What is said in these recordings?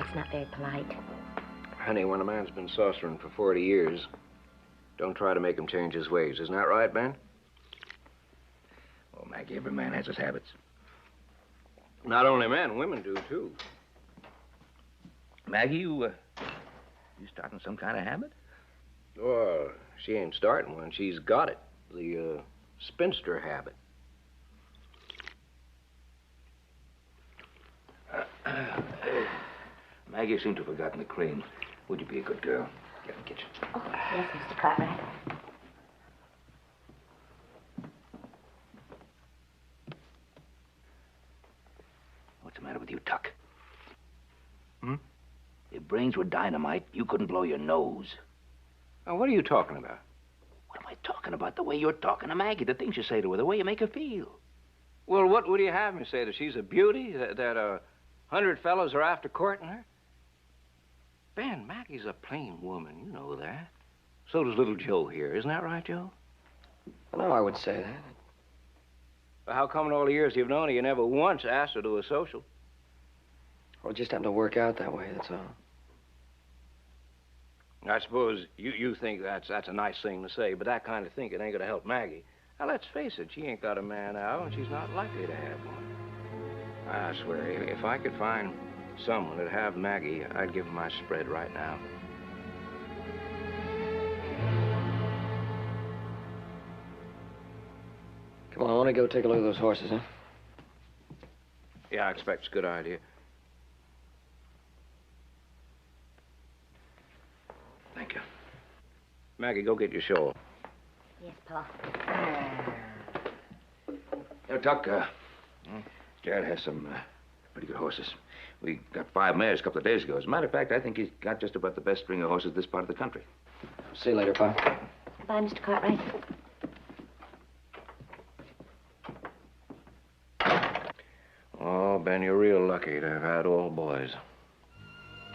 That's not very polite. Honey, when a man's been saucering for 40 years, don't try to make him change his ways. Isn't that right, Ben? Oh, Maggie, every man has his habits. Not only men, women do, too. Maggie, you starting some kind of habit? Oh, she ain't starting one. She's got it. The, spinster habit. Maggie, you seem to have forgotten the cream. Would you be a good girl? Get in the kitchen. Oh, yes, Mr. Cartwright. What's the matter with you, Tuck? Hmm? If brains were dynamite, you couldn't blow your nose. Now, what are you talking about? What am I talking about? The way you're talking to Maggie, the things you say to her, the way you make her feel. Well, what would you have me say? That she's a beauty? That 100 fellows are after courting her? Ben, Maggie's a plain woman. You know that. So does little Joe here. Isn't that right, Joe? No, I would say that. Well, how come in all the years you've known her, you never once asked her to a social? Well, it just happened to work out that way, that's all. I suppose you think that's a nice thing to say, but that kind of thinking ain't gonna help Maggie. Now, let's face it, she ain't got a man now, and she's not likely to have one. I swear, if I could find someone that'd have Maggie, I'd give him my spread right now. Come on, I want to go take a look at those horses, huh? Yeah, I expect it's a good idea. Thank you. Maggie, go get your shawl. Yes, Pa. Tuck, Jared has some pretty good horses. We got 5 mares a couple of days ago. As a matter of fact, I think he's got just about the best string of horses this part of the country. See you later, Pa. Bye, Mr. Cartwright. Oh, Ben, you're real lucky to have had all boys.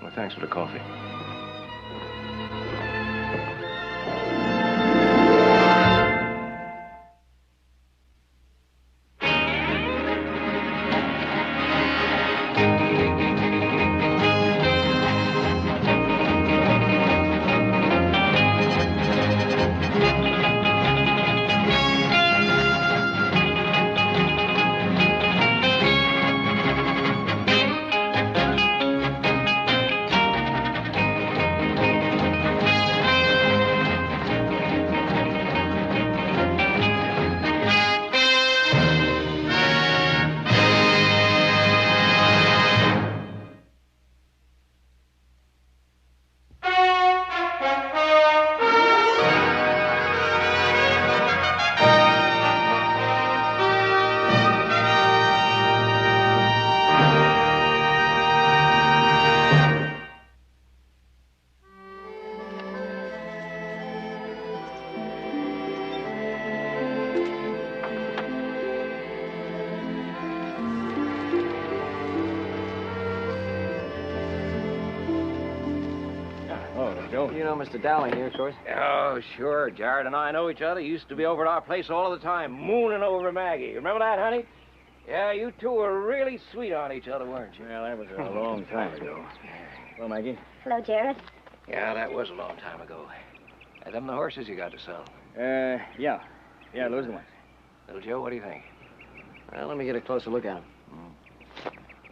Well, thanks for the coffee. You know Mr. Dowling here, of course. Oh, sure. Jared and I know each other. Used to be over at our place all the time, mooning over Maggie. Remember that, honey? Yeah, you two were really sweet on each other, weren't you? Well, that was a long time ago. Hello, Maggie. Hello, Jared. Yeah, that was a long time ago. Are them the horses you got to sell? Yeah. Yeah, those are the ones. Little Joe, what do you think? Well, let me get a closer look at them.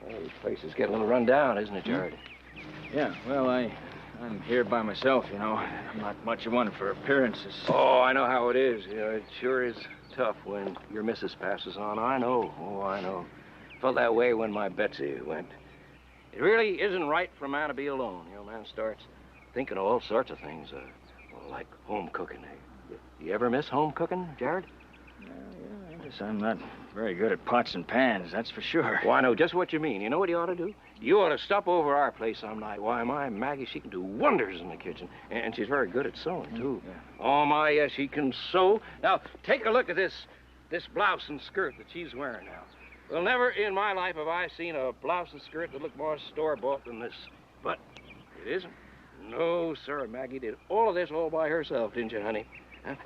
Well, this place is getting a little run down, isn't it, Jared? Yeah, well, I'm here by myself, you know. I'm not much of one for appearances. Oh, I know how it is. You know, it sure is tough when your missus passes on. I know. Oh, I know. Felt that way when my Betsy went. It really isn't right for a man to be alone. You know, man starts thinking of all sorts of things, like home cooking. You ever miss home cooking, Jared? Yeah, I guess I'm not very good at pots and pans, that's for sure. Oh, I know just what you mean. You know what you ought to do? You ought to stop over our place some night. Why, my Maggie, she can do wonders in the kitchen. And she's very good at sewing, too. Yeah. Oh, my, yes, she can sew. Now, take a look at this blouse and skirt that she's wearing now. Well, never in my life have I seen a blouse and skirt that looked more store-bought than this. But it isn't. No, sir. Maggie did all of this all by herself, didn't you, honey?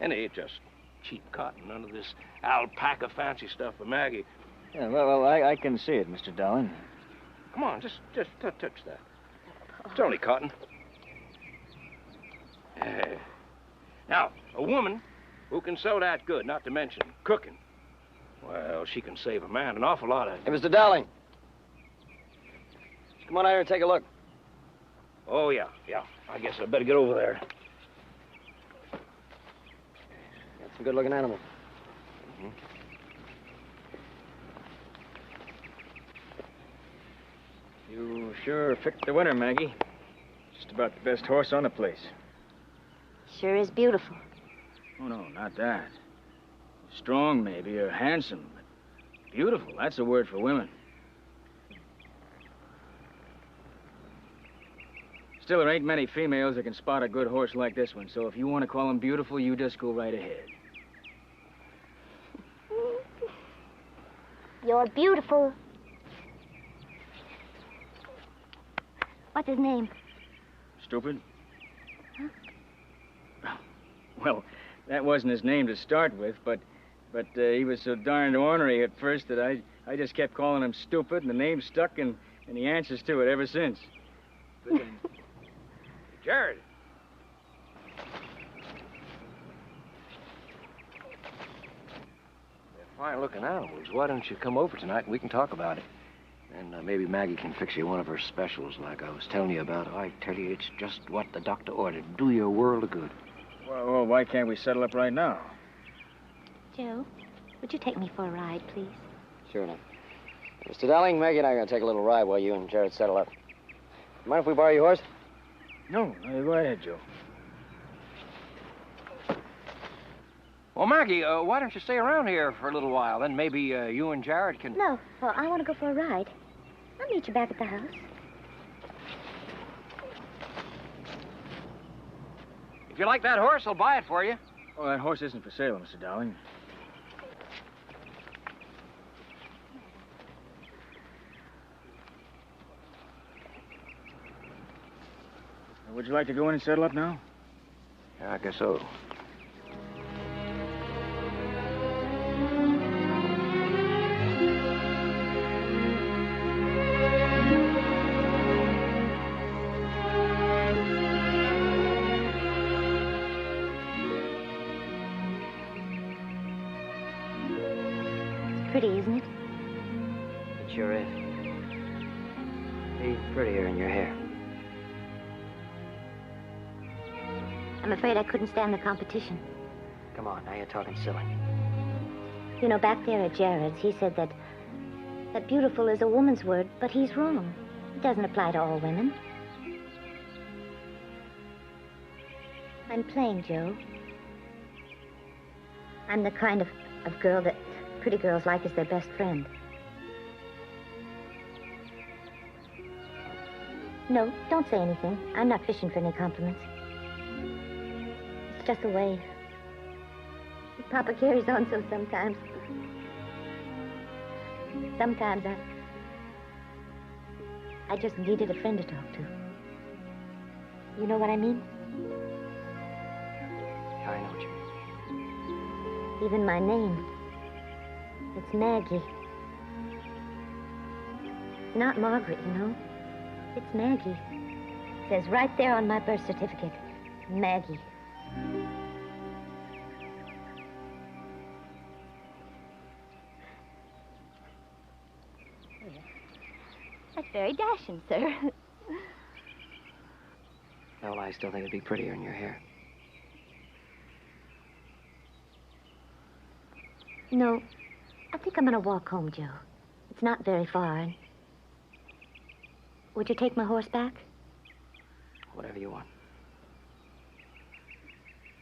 And it just cheap cotton, none of this alpaca fancy stuff for Maggie. Yeah, well, I can see it, Mr. Dowling. Come on, just touch that. It's only cotton. Now, a woman who can sew that good, not to mention cooking, well, she can save a man an awful lot of... Hey, Mr. Dowling. Come on out here and take a look. Oh, yeah. I guess I better get over there. Got some good-looking animals. You sure picked the winner, Maggie. Just about the best horse on the place. Sure is beautiful. Oh, no, not that. Strong, maybe, or handsome, but beautiful, that's a word for women. Still, there ain't many females that can spot a good horse like this one, so if you want to call him beautiful, you just go right ahead. You're beautiful. What's his name? Stupid? Well, that wasn't his name to start with, but he was so darned ornery at first that I just kept calling him Stupid, and the name stuck, and he answers to it ever since. Jared. They're fine-looking animals. Why don't you come over tonight and we can talk about it? And maybe Maggie can fix you one of her specials like I was telling you about. I tell you, it's just what the doctor ordered. Do you a world of good. Well, why can't we settle up right now? Joe, would you take me for a ride, please? Sure enough. Mr. Dowling, Maggie and I are going to take a little ride while you and Jared settle up. Mind if we borrow your horse? No, go ahead, Joe. Well, Maggie, why don't you stay around here for a little while? Then maybe you and Jared can... No, Paul, I want to go for a ride. I'll meet you back at the house. If you like that horse, I'll buy it for you. Oh, that horse isn't for sale, Mr. Dowling. Would you like to go in and settle up now? Yeah, I guess so. It's pretty, isn't it? It sure is. Be prettier in your hair. I'm afraid I couldn't stand the competition. Come on, now you're talking silly. You know, back there at Jared's, he said that beautiful is a woman's word, but he's wrong. It doesn't apply to all women. I'm plain, Joe. I'm the kind of girl that pretty girls like as their best friend. No, don't say anything. I'm not fishing for any compliments. It's just the way Papa carries on so sometimes. Sometimes I just needed a friend to talk to. You know what I mean? Yeah, I know what you mean. Even my name. It's Maggie. Not Margaret, you know. It's Maggie. It says right there on my birth certificate, Maggie. That's very dashing, sir. No, I still think it'd be prettier in your hair. No, I think I'm gonna walk home, Joe. It's not very far. And would you take my horse back? Whatever you want.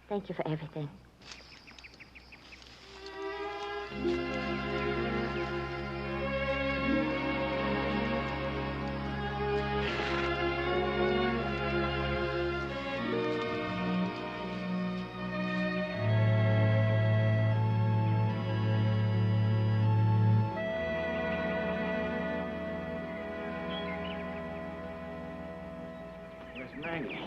Thank you for everything. Maggie.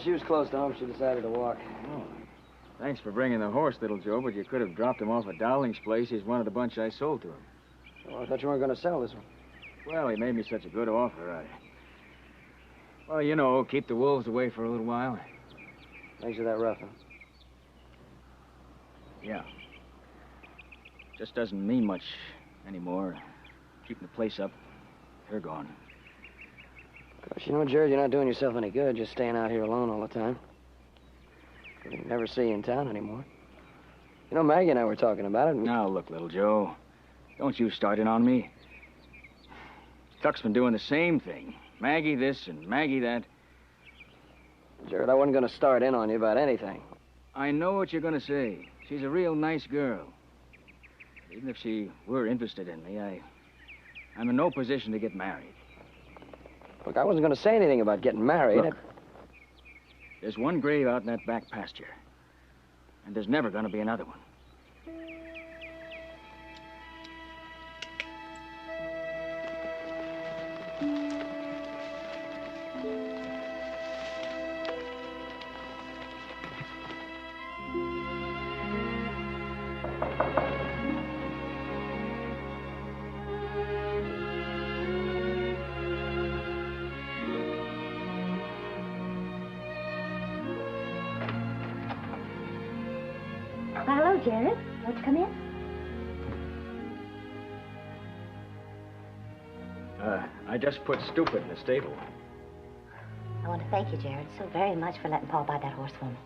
She was close to home. She decided to walk. Oh, thanks for bringing the horse, little Joe, but you could have dropped him off at Dowling's place. He's one of the bunch I sold to him. Oh, I thought you weren't going to sell this one. Well, he made me such a good offer. Well, you know, keep the wolves away for a little while. Makes you that rough, huh? Yeah. Just doesn't mean much anymore. Keeping the place up. They're gone. Gosh, you know, Jared, you're not doing yourself any good just staying out here alone all the time. We never see you in town anymore. You know, Maggie and I were talking about it. Now, look, little Joe. Don't you start in on me. Tuck's been doing the same thing. Maggie this and Maggie that. Jared, I wasn't going to start in on you about anything. I know what you're going to say. She's a real nice girl. Even if she were interested in me, I'm in no position to get married. Look, I wasn't going to say anything about getting married. Look, there's one grave out in that back pasture. And there's never going to be another one. Hello, Jared. Won't you come in? I just put Stupid in the stable. I want to thank you, Jared, so very much for letting Paul buy that horse for me.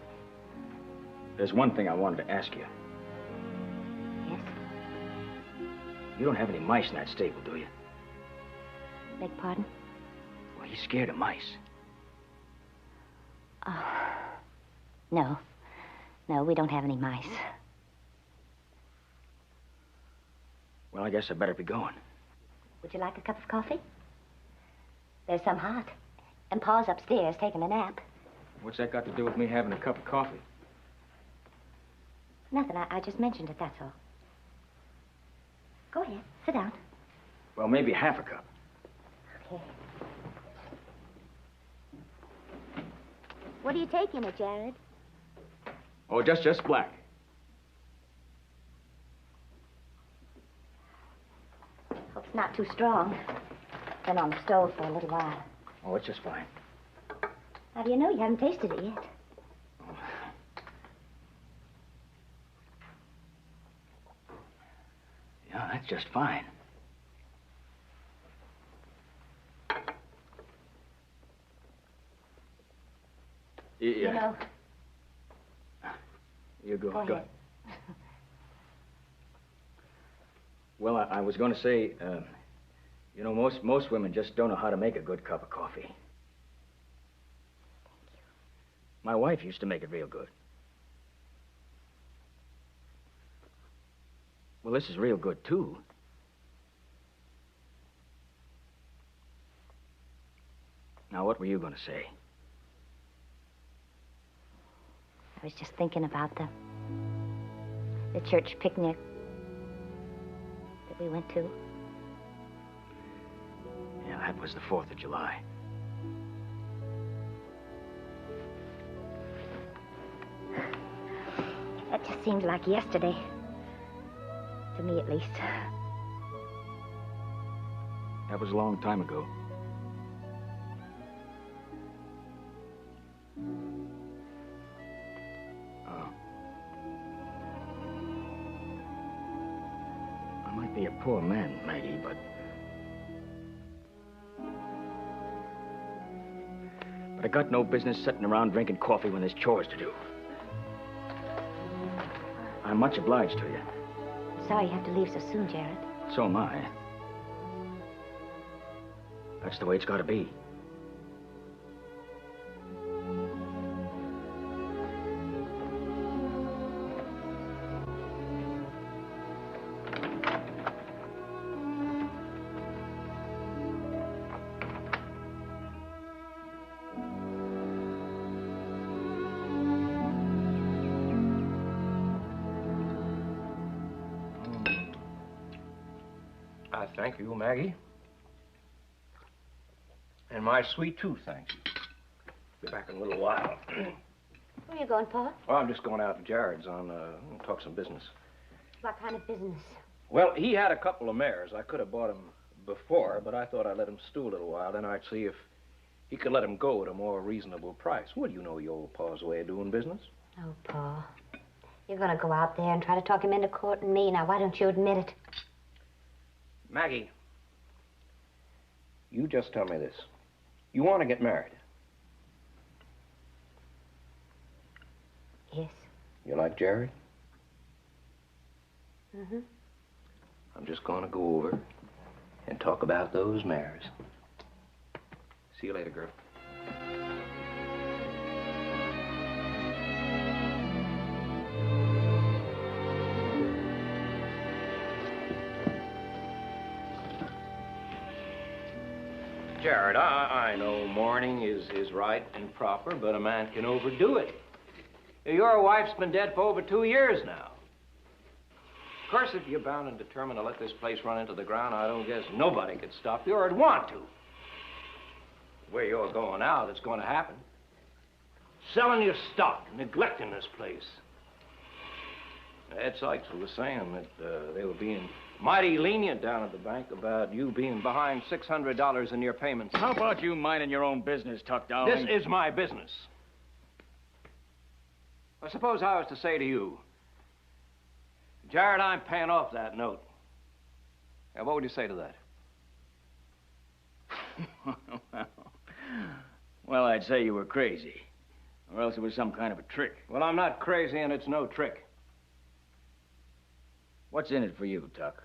There's one thing I wanted to ask you. Yes? You don't have any mice in that stable, do you? Beg pardon? Well, he's scared of mice. Oh. No. No, we don't have any mice. Well, I guess I better be going. Would you like a cup of coffee? There's some hot. And Pa's upstairs taking a nap. What's that got to do with me having a cup of coffee? Nothing. I just mentioned it, that's all. Go ahead. Sit down. Well, maybe half a cup. Okay. What do you take in it, Jared? Oh, just black. Hope it's not too strong. Been on the stove for a little while. Oh, it's just fine. How do you know? You haven't tasted it yet. Yeah, that's just fine. Yeah. You know... You go. Go ahead. Well, I was going to say, you know, most women just don't know how to make a good cup of coffee. Thank you. My wife used to make it real good. Well, this is real good, too. Now, what were you going to say? I was just thinking about the church picnic that we went to. Yeah, that was the 4th of July. That just seemed like yesterday. To me, at least. That was a long time ago. I might be a poor man, Maggie, but I got no business sitting around drinking coffee when there's chores to do. I'm much obliged to you. Sorry you have to leave so soon, Jared. So am I. That's the way it's got to be. Thank you, Maggie. And my sweet tooth, thank you. Be back in a little while. Where are you going, Paul? Well, I'm just going out to Jared's on, talk some business. What kind of business? Well, he had a couple of mares. I could have bought them before, but I thought I'd let him stew a little while. Then I'd see if he could let him go at a more reasonable price. Well, you know your old pa's way of doing business. Oh, Pa. You're going to go out there and try to talk him into courting me. Now, why don't you admit it? Maggie, you just tell me this. You want to get married? Yes. You like Jerry? Mm-hmm. I'm just going to go over and talk about those mares. See you later, girl. Jared, I know mourning is right and proper, but a man can overdo it. Your wife's been dead for over 2 years now. Of course, if you're bound and determined to let this place run into the ground, I don't guess nobody could stop you or would want to. Where you're going now, that's going to happen. Selling your stock, neglecting this place. Ed Sykes was saying that they were being mighty lenient down at the bank about you being behind $600 in your payments. How about you minding your own business, Tuck Dowling? This is my business. I suppose I was to say to you, Jared, I'm paying off that note. Now, what would you say to that? Well, I'd say you were crazy. Or else it was some kind of a trick. Well, I'm not crazy, and it's no trick. What's in it for you, Tuck?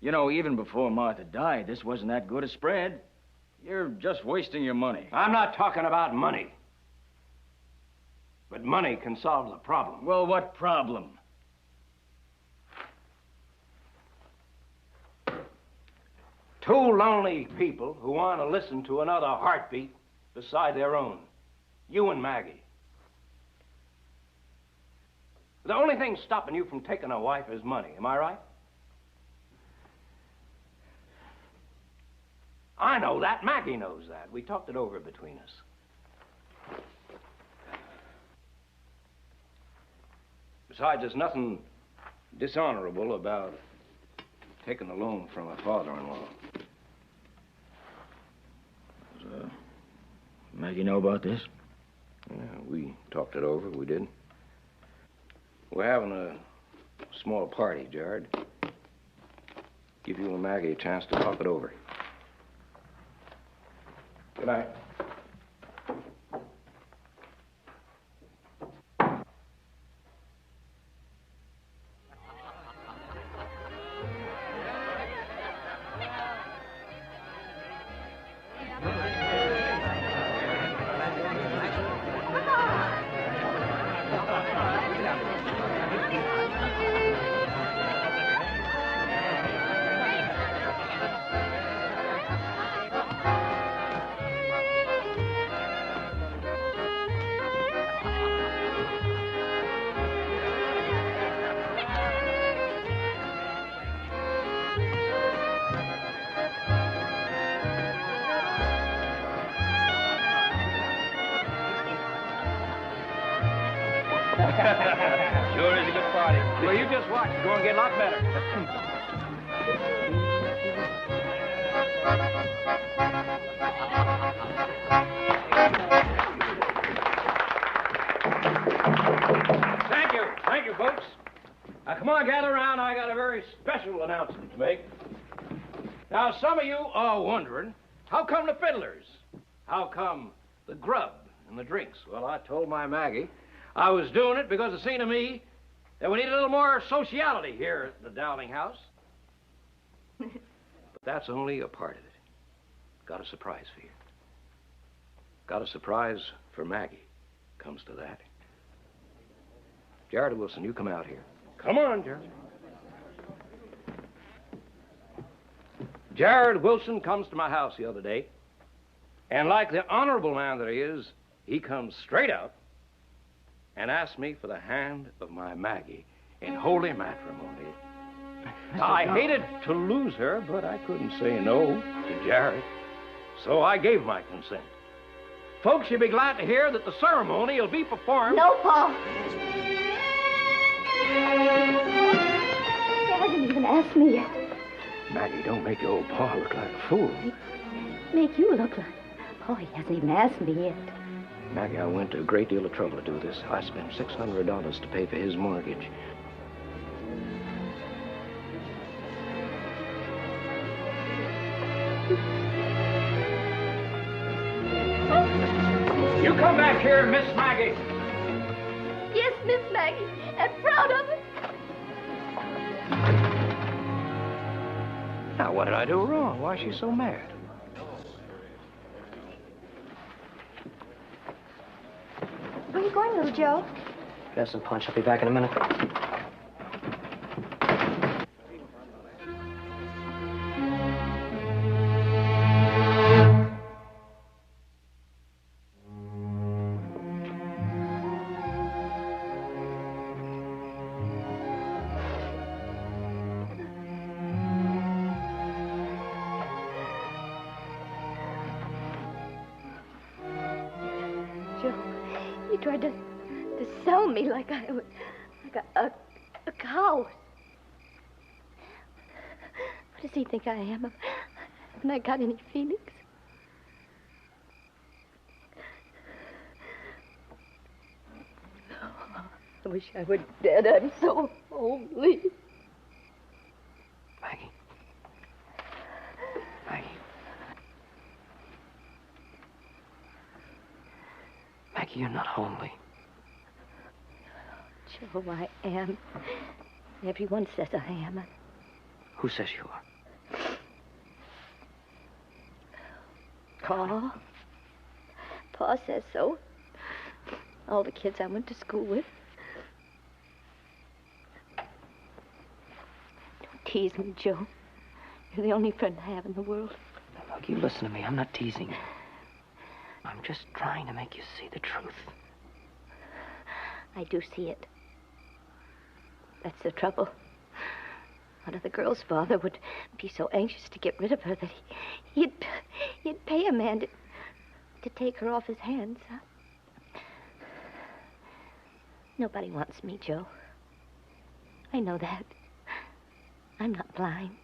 You know, even before Martha died, this wasn't that good a spread. You're just wasting your money. I'm not talking about money. But money can solve the problem. Well, what problem? Two lonely people who want to listen to another heartbeat beside their own. You and Maggie. The only thing stopping you from taking a wife is money. Am I right? I know that. Maggie knows that. We talked it over between us. Besides, there's nothing dishonorable about taking a loan from a father-in-law. Does Maggie know about this? Yeah, we talked it over. We did. We're having a small party, Jared. Give you and Maggie a chance to talk it over. Good night. Sure is a good party. Well, you just watch. It's going to get a lot better. Thank you. Thank you, folks. Now, come on, gather around. I got a very special announcement to make. Now, some of you are wondering, how come the fiddlers? How come the grub and the drinks? Well, I told my Maggie I was doing it because it seemed to me that we need a little more sociality here at the Dowling house. But that's only a part of it. Got a surprise for you. Got a surprise for Maggie. Comes to that. Jared Wilson, you come out here. Come on, Jared. Jared Wilson comes to my house the other day, and like the honorable man that he is, he comes straight out and asked me for the hand of my Maggie in holy matrimony. I hated to lose her, but I couldn't say no to Jared, so I gave my consent. Folks, you'll be glad to hear that the ceremony will be performed... No, Paul. He hasn't even asked me yet. Maggie, don't make your old pa look like a fool. Make you look like... Oh, he hasn't even asked me yet. Maggie, I went to a great deal of trouble to do this. I spent $600 to pay for his mortgage. You come back here, Miss Maggie. Yes, Miss Maggie. I'm proud of it. Now, what did I do wrong? Why is she so mad? Where are you going, little Joe? Have some punch. I'll be back in a minute. Joe, you tried to sell me like I was a cow. What does he think I am? Haven't I got any feelings? I wish I were dead. I'm so lonely. Maggie. Maggie. Maggie, you're not homely. Joe, I am. Everyone says I am. Who says you are? Pa. Pa says so. All the kids I went to school with. Don't tease me, Joe. You're the only friend I have in the world. Now, look, you listen to me. I'm not teasing you. I'm just trying to make you see the truth. I do see it. That's the trouble. One of the girls' father would be so anxious to get rid of her that he'd pay a man to take her off his hands. Huh? Nobody wants me, Joe. I know that. I'm not blind.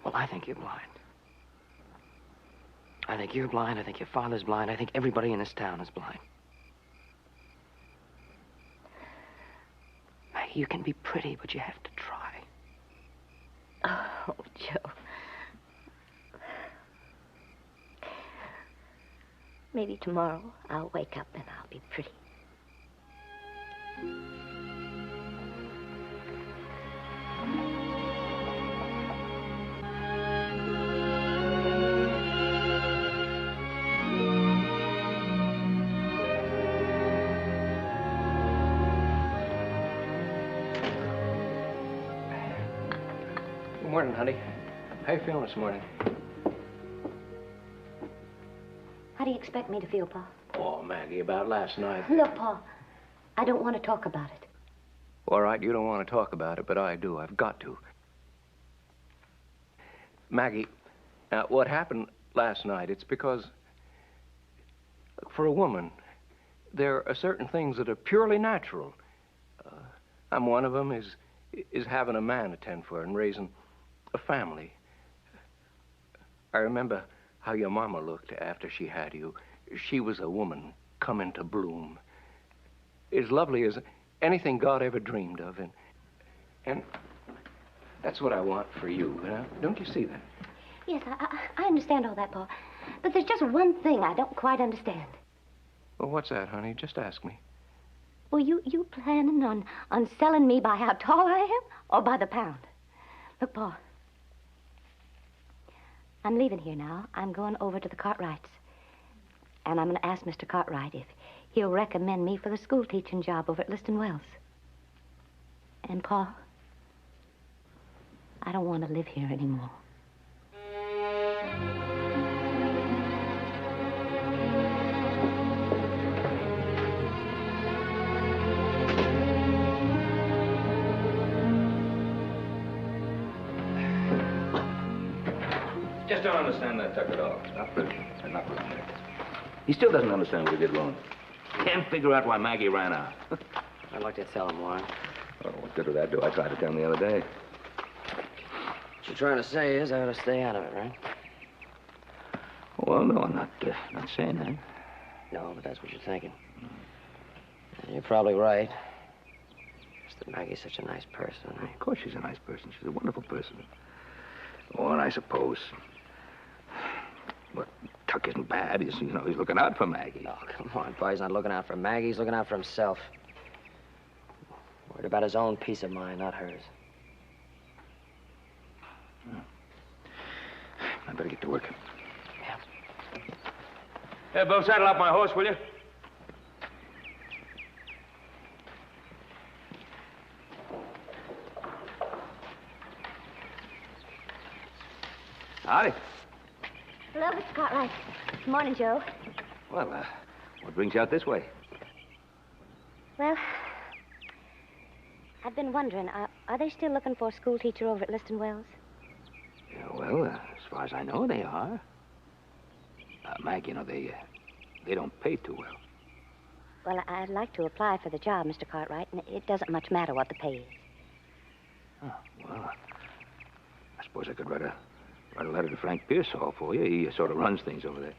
Well, I think you're blind. I think you're blind. I think your father's blind. I think everybody in this town is blind. Maggie, you can be pretty, but you have to try. Oh, Joe. Maybe tomorrow I'll wake up and I'll be pretty. Good morning, honey. How you feeling this morning? How do you expect me to feel, Pa? Oh, Maggie, about last night. Look, Pa, I don't want to talk about it. All right, you don't want to talk about it, but I do. I've got to. Maggie, now, what happened last night, it's because, look, for a woman, there are certain things that are purely natural. I'm one of them is having a man attend for her and raising a family. I remember how your mama looked after she had you. She was a woman come into bloom. As lovely as anything God ever dreamed of. And that's what I want for you. Don't you see that? Yes, I understand all that, Pa. But there's just one thing I don't quite understand. Well, what's that, honey? Just ask me. Well, you planning on selling me by how tall I am or by the pound? Look, Pa, I'm leaving here now. I'm going over to the Cartwrights. And I'm going to ask Mr. Cartwright if he'll recommend me for the school teaching job over at Liston Wells. And, Pa, I don't want to live here anymore. Just don't understand that Tucker at all. Not really. Not really. He still doesn't understand what he did wrong. Can't figure out why Maggie ran out. I'd like to tell him, Warren. Oh, what good did that do? I tried to tell him the other day. What you're trying to say is I ought to stay out of it, right? Well, no, I'm not saying that. No, but that's what you're thinking. And you're probably right. Just that Maggie's such a nice person. Of course she's a nice person. She's a wonderful person. Oh, and I suppose... Well, Tuck isn't bad. He's looking out for Maggie. Oh, come on, Pa. He's not looking out for Maggie. He's looking out for himself. Worried about his own peace of mind, not hers. I better get to work. Yeah. Hey, Bill, saddle up my horse, will you? Howdy. Hello, Mr. Cartwright. Good morning, Joe. Well, what brings you out this way? Well, I've been wondering, are they still looking for a school teacher over at Liston Wells? Yeah, well, as far as I know, they are. Mag, they don't pay too well. Well, I'd like to apply for the job, Mr. Cartwright, and it doesn't much matter what the pay is. Oh, well, I suppose I could write a letter to Frank Pearsall for you. He sort of runs things over there.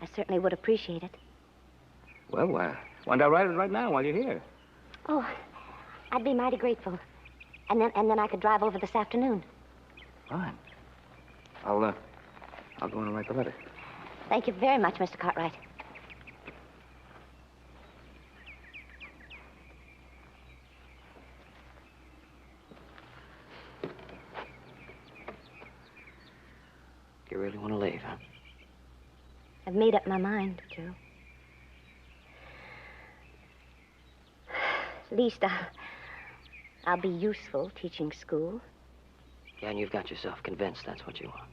I certainly would appreciate it. Well, why don't I write it right now while you're here? Oh, I'd be mighty grateful. And then I could drive over this afternoon. Fine. I'll go in and write the letter. Thank you very much, Mr. Cartwright. You really want to leave, huh? I've made up my mind, Joe. At least I'll be useful teaching school. Yeah, and you've got yourself convinced that's what you want.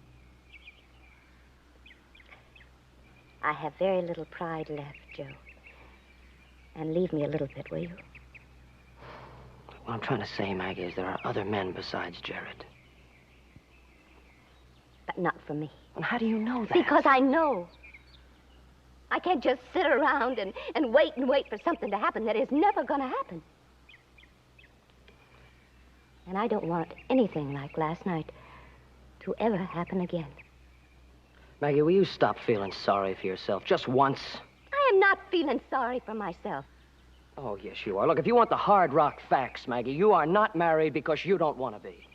I have very little pride left, Joe. And leave me a little bit, will you? What I'm trying to say, Maggie, is there are other men besides Jared. But not for me. And how do you know that? Because I know. I can't just sit around and wait for something to happen that is never going to happen. And I don't want anything like last night to ever happen again. Maggie, will you stop feeling sorry for yourself just once? I am not feeling sorry for myself. Oh, yes, you are. Look, if you want the hard rock facts, Maggie, you are not married because you don't want to be.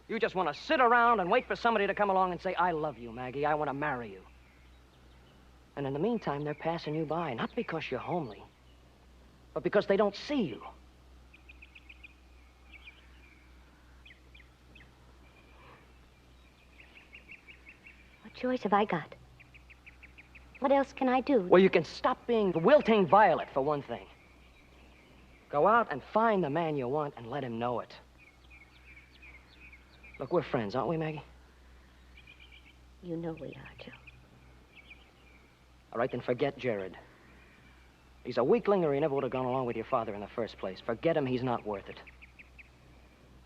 You just want to sit around and wait for somebody to come along and say, I love you, Maggie. I want to marry you. And in the meantime, they're passing you by, not because you're homely, but because they don't see you. What choice have I got? What else can I do? Well, you can stop being the wilting violet, for one thing. Go out and find the man you want and let him know it. Look, we're friends, aren't we, Maggie? You know we are, Joe. All right, then forget Jared. He's a weakling, or he never would have gone along with your father in the first place. Forget him, he's not worth it.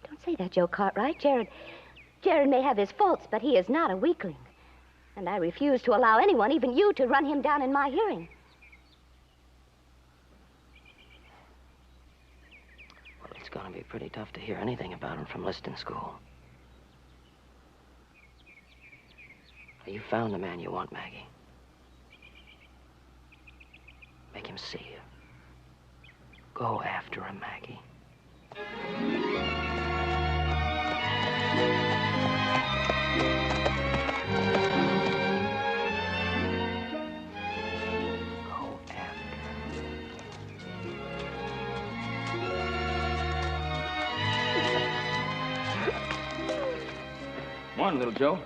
Don't say that, Joe Cartwright. Jared may have his faults, but he is not a weakling. And I refuse to allow anyone, even you, to run him down in my hearing. Well, it's going to be pretty tough to hear anything about him from Liston School. You found the man you want, Maggie. Make him see you. Go after him, Maggie. Go after him. Morning, little Joe.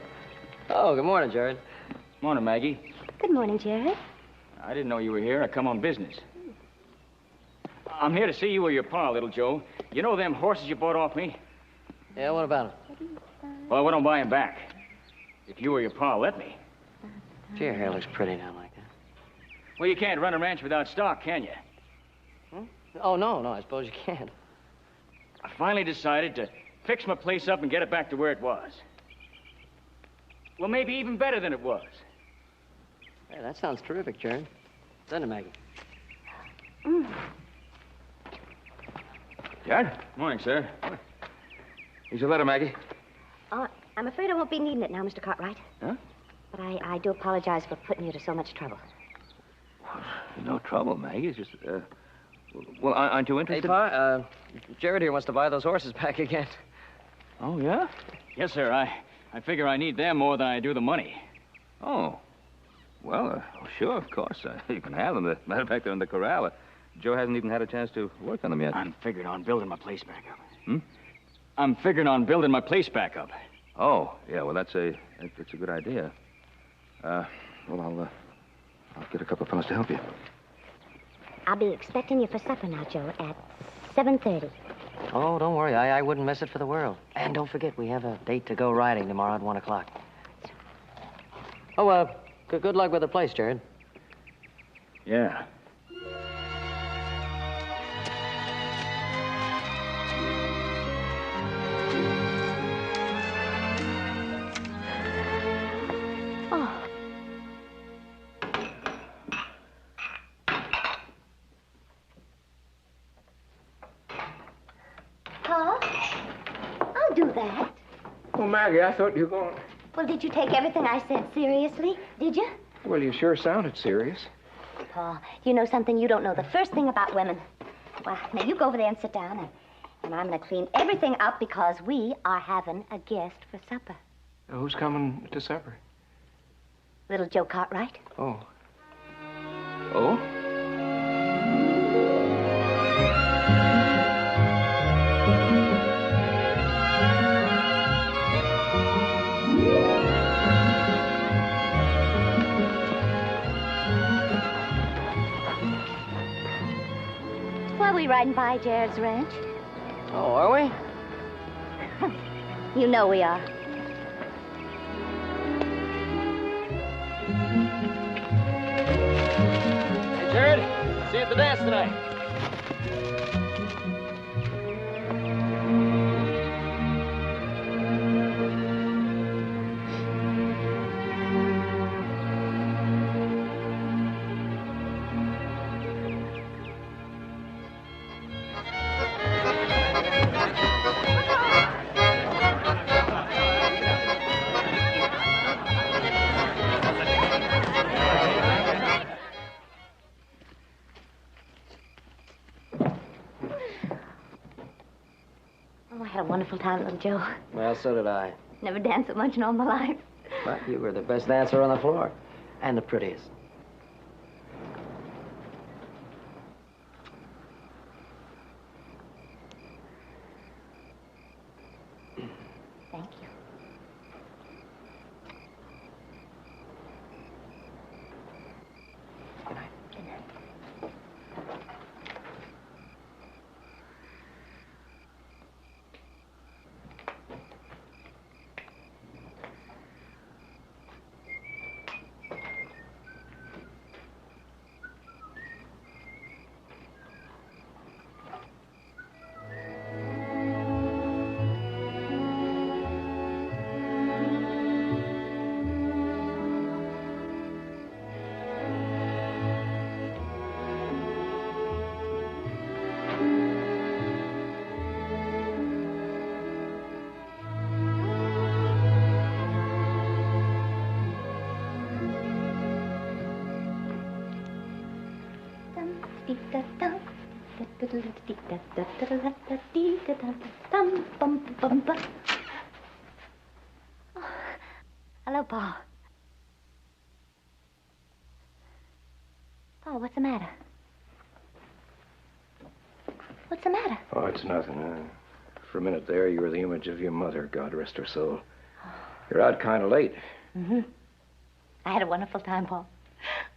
Oh, good morning, Jared. Morning, Maggie. Good morning, Jared. I didn't know you were here. I come on business. I'm here to see you or your pa, little Joe. You know them horses you bought off me? Yeah, what about him? Well, we don't buy them back. If you or your pa let me. Gee, your hair looks pretty now like that. Well, you can't run a ranch without stock, can you? Hmm? Oh, no, I suppose you can't. I finally decided to fix my place up and get it back to where it was. Well, maybe even better than it was. Hey, that sounds terrific, Jared. Send it, Maggie. Jared? Morning, sir. Here's your letter, Maggie. I'm afraid I won't be needing it now, Mr. Cartwright. Huh? But I do apologize for putting you to so much trouble. No trouble, Maggie. It's just, well, aren't you interested? Hey, Pa, Jared here wants to buy those horses back again. Oh, yeah? Yes, sir. I figure I need them more than I do the money. Oh. Well, sure, of course. You can have them. As a matter of fact, they're in the corral. Joe hasn't even had a chance to work on them yet. I'm figuring on building my place back up. Hmm? I'm figuring on building my place back up. Oh, yeah, well, that's a good idea. Well, I'll get a couple of fellows to help you. I'll be expecting you for supper now, Joe, at 7:30. Oh, don't worry. I wouldn't miss it for the world. And don't forget, we have a date to go riding tomorrow at 1 o'clock. Oh, good luck with the place, Jared. Yeah. I'll do that. Well, Maggie, I thought you were going... Well, did you take everything I said seriously? Did you? Well, you sure sounded serious. Paul, you know something? You don't know the first thing about women. Well, now you go over there and sit down, and I'm going to clean everything up because we are having a guest for supper. Who's coming to supper? Little Joe Cartwright. Oh. Oh? Well, we riding by Jared's ranch. Oh, are we? You know we are. Hey, Jared, see you at the dance tonight. Oh, I had a wonderful time, little Joe. Well, so did I. Never danced so much in all my life. But you were the best dancer on the floor. And the prettiest. Thank you. Good night. Good night. Hello, Paul. Paul, what's the matter? What's the matter? Oh, it's nothing. For a minute there, you were the image of your mother, God rest her soul. You're out kind of late. Mm-hmm. I had a wonderful time, Paul.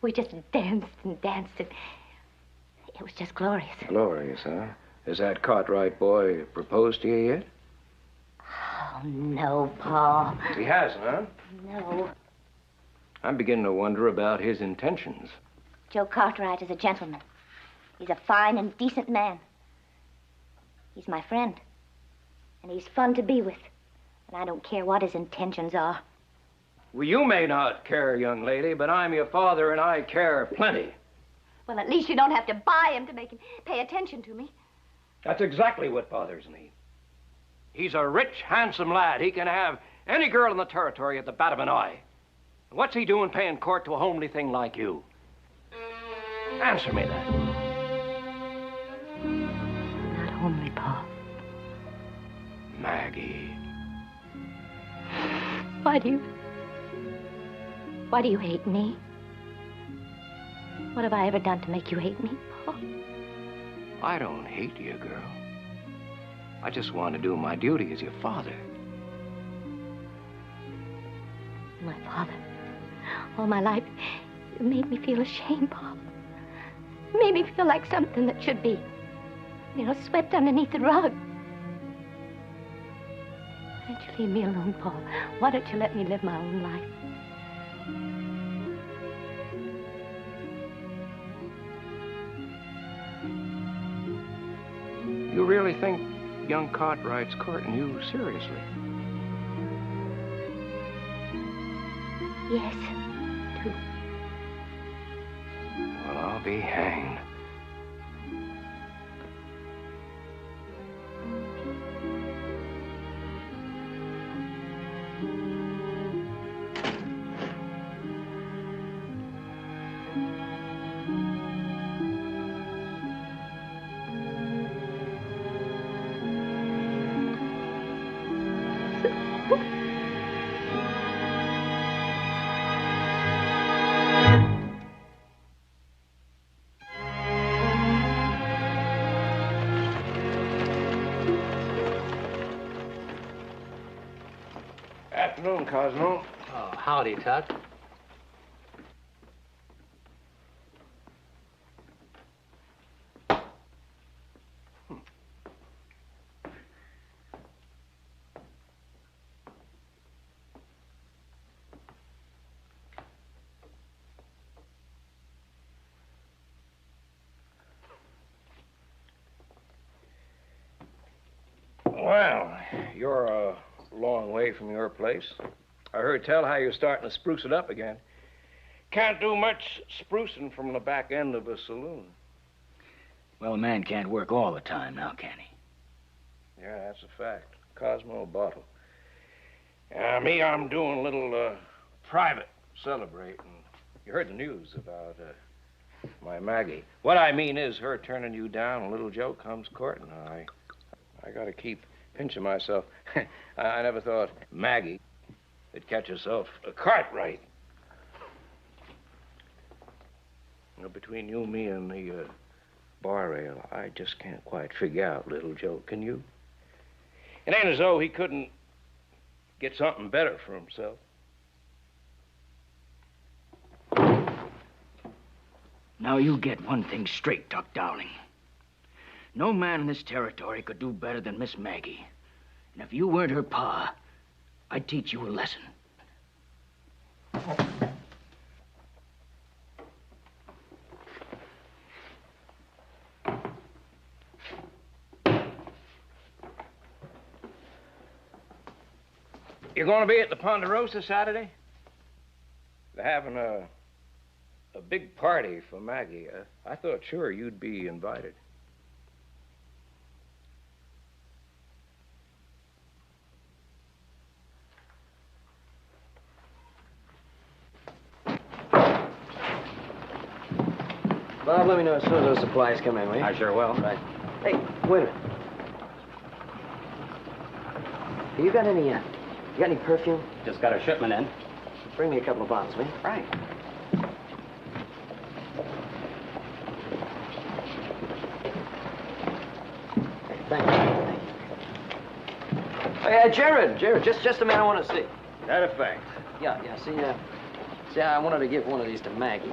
We just danced and danced, and it was just glorious. Glorious, huh? Has that Cartwright boy proposed to you yet? Oh, no, Paul. He hasn't, huh? No. I'm beginning to wonder about his intentions. Joe Cartwright is a gentleman. He's a fine and decent man. He's my friend. And he's fun to be with. And I don't care what his intentions are. Well, you may not care, young lady, but I'm your father and I care plenty. Well, at least you don't have to buy him to make him pay attention to me. That's exactly what bothers me. He's a rich, handsome lad. He can have any girl in the territory at the bat of an eye. What's he doing paying court to a homely thing like you? Answer me that. Not homely, Paul. Maggie. Why do you hate me? What have I ever done to make you hate me, Paul? I don't hate you, girl. I just want to do my duty as your father. My father. All my life, you made me feel ashamed, Paul. You made me feel like something that should be, swept underneath the rug. Why don't you leave me alone, Paul? Why don't you let me live my own life? You really think young Cartwright's courting you seriously? Yes, do. Well, I'll be hanged. Afternoon, Cosmo. Oh, howdy, Tuck. Well, you're a long way from your place. I heard tell how you're starting to spruce it up again. Can't do much sprucing from the back end of a saloon. Well, a man can't work all the time now, can he? Yeah, that's a fact. Cosmo Bottle. Me, I'm doing a little private celebrating. You heard the news about my Maggie. What I mean is her turning you down. A little Joe comes courting. I got to keep pinching myself. I never thought Maggie would catch herself a Cartwright. Between you, me, and the bar rail, I just can't quite figure out little Joe. Can you? It ain't as though he couldn't get something better for himself. Now, you get one thing straight, Doc Dowling. No man in this territory could do better than Miss Maggie. And if you weren't her pa, I'd teach you a lesson. You're going to be at the Ponderosa Saturday? They're having a big party for Maggie. I thought sure you'd be invited. Bob, let me know as soon as those supplies come in, will you? I sure will. Right. Hey, wait a minute. Hey, you got any perfume? Just got a shipment in. Bring me a couple of bottles, will you? Right. Thank you. Hey, Jared, just a man I want to see. That a fact. Yeah, see, I wanted to give one of these to Maggie.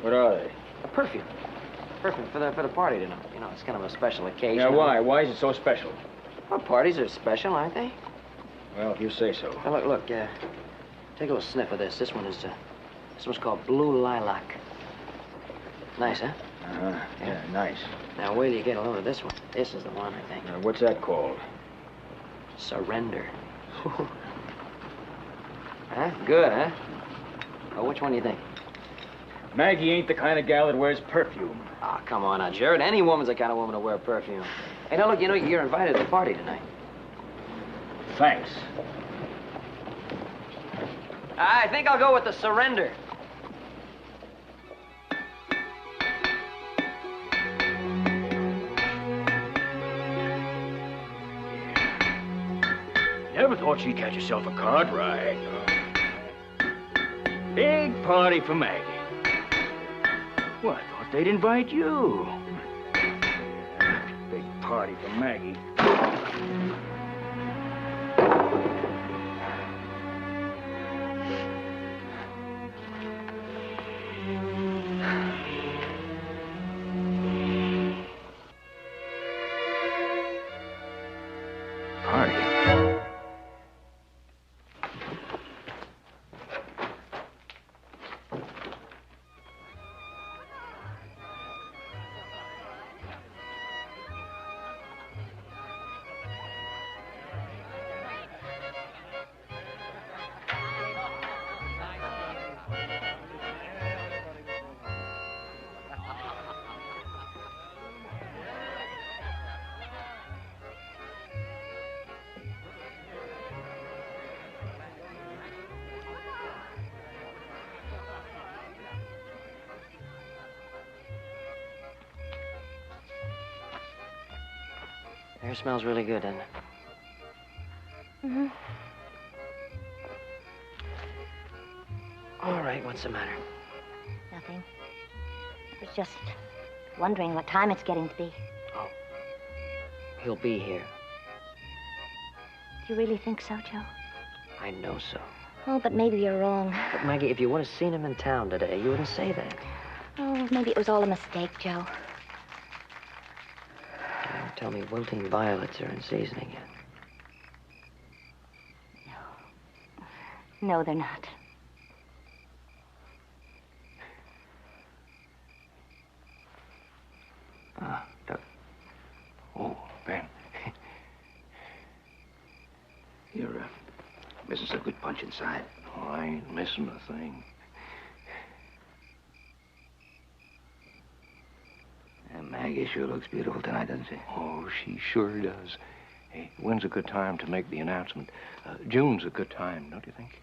What are they? A perfume. Perfume for the party tonight. You know, it's kind of a special occasion. Now, why? Why is it so special? Well, parties are special, aren't they? Well, if you say so. Now, look, take a little sniff of this. This one's called Blue Lilac. Nice, huh? Uh-huh. Yeah, nice. Now, wait till you get a load of this one. This is the one, I think. Now, what's that called? Surrender. Huh? Good, huh? Well, which one do you think? Maggie ain't the kind of gal that wears perfume. Oh, come on now, Jared. Any woman's the kind of woman to wear perfume. Hey, now, look, you know, you're invited to the party tonight. Thanks. I think I'll go with the surrender. Never thought she'd catch herself a cart ride. Big party for Maggie. Well, I thought they'd invite you. Big party for Maggie. Hair smells really good, doesn't it? Mm-hmm. All right, what's the matter? Nothing. I was just wondering what time it's getting to be. Oh. He'll be here. Do you really think so, Joe? I know so. Oh, but maybe you're wrong. But, Maggie, if you would have seen him in town today, you wouldn't say that. Oh, maybe it was all a mistake, Joe. Don't tell me wilting violets are in season again. No, they're not. Doug. Oh, Ben. You're missing some good punch inside. Oh, I ain't missing a thing. And Maggie sure looks beautiful tonight, doesn't she? Oh, she sure does. Hey, when's a good time to make the announcement? June's a good time, don't you think?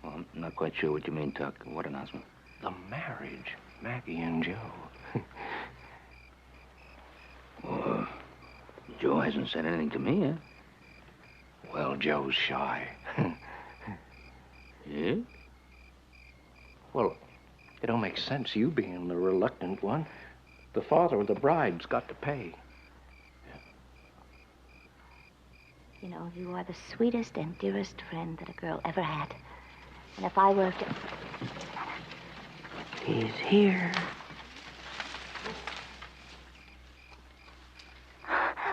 Well, I'm not quite sure what you mean, Tuck. What announcement? The marriage. Maggie and Joe. Well, Joe hasn't said anything to me, huh? Well, Joe's shy. Yeah? Well, it don't make sense you being the reluctant one. The father of the bride's got to pay. You know, you are the sweetest and dearest friend that a girl ever had. And if I were to... He's here.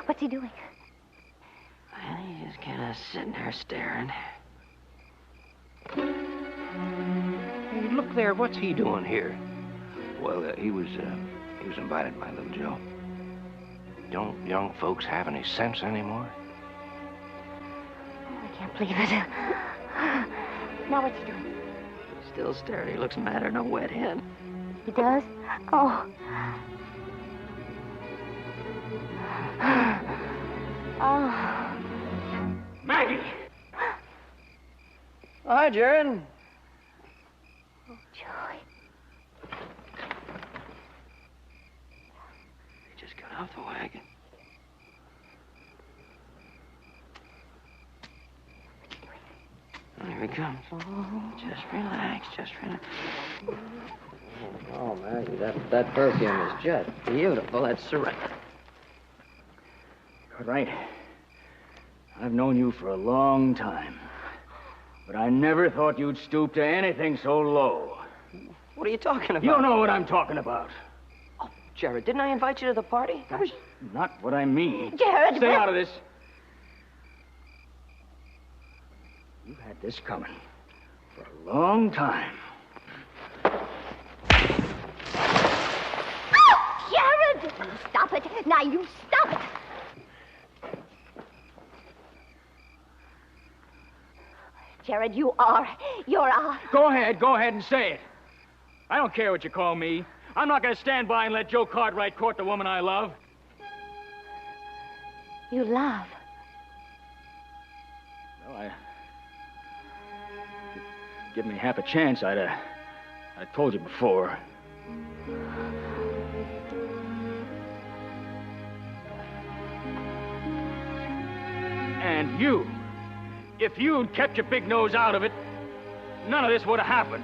What's he doing? Well, he's just kind of sitting there staring. Hey, look there. What's he doing here? Well, he was invited by little Joe. Don't young folks have any sense anymore? I can't believe it. Now what's he doing? Still staring. He looks madder than a wet hen. He does? Oh. Oh. Maggie! Oh, hi, Jared. Oh, Joey. He just got off the wagon. Here he comes. Oh. Just relax, just relax. Oh, Maggie, that perfume is just beautiful. That's surrender. All right. I've known you for a long time. But I never thought you'd stoop to anything so low. What are you talking about? You don't know what I'm talking about. Oh, Jared, didn't I invite you to the party? That's not what I mean. Jared! Stay out of this. You've had this coming for a long time. Oh, Jared! You stop it. Now you stop it. Jared, you're Go ahead and say it. I don't care what you call me. I'm not going to stand by and let Joe Cartwright court the woman I love. You love. Well, given me half a chance, I'd told you before. And you, if you'd kept your big nose out of it, none of this would have happened.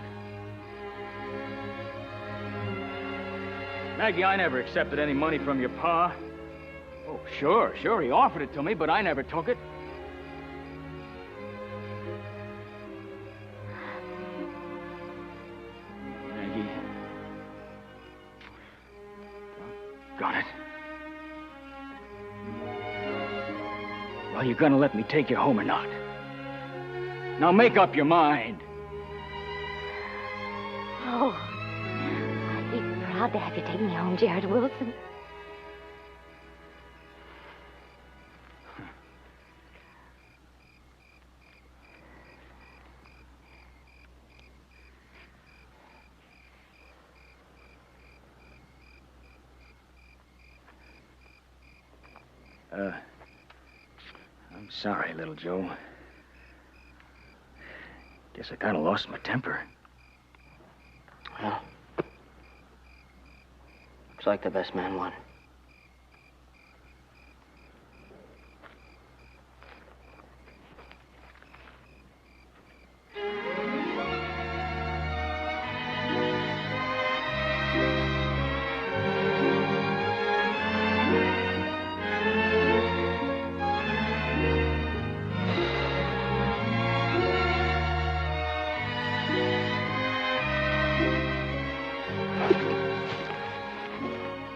Maggie, I never accepted any money from your pa. Oh, sure, he offered it to me, but I never took it. Maggie. Got it. Well, you gonna let me take you home or not? Now make up your mind. Oh, I'd be proud to have you take me home, Jared Wilson. I'm sorry, little Joe. Guess I kind of lost my temper. Well, looks like the best man won.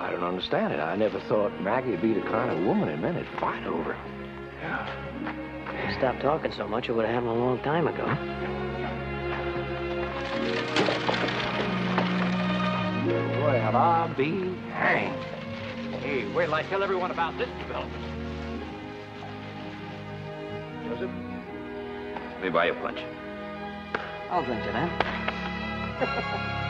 I don't understand it. I never thought Maggie would be the kind of woman that men would fight over. If you stopped talking so much, it would have happened a long time ago. Well, I'll be hanged. Hey, wait till I tell everyone about this development. Joseph, let me buy you a punch. I'll drink to that.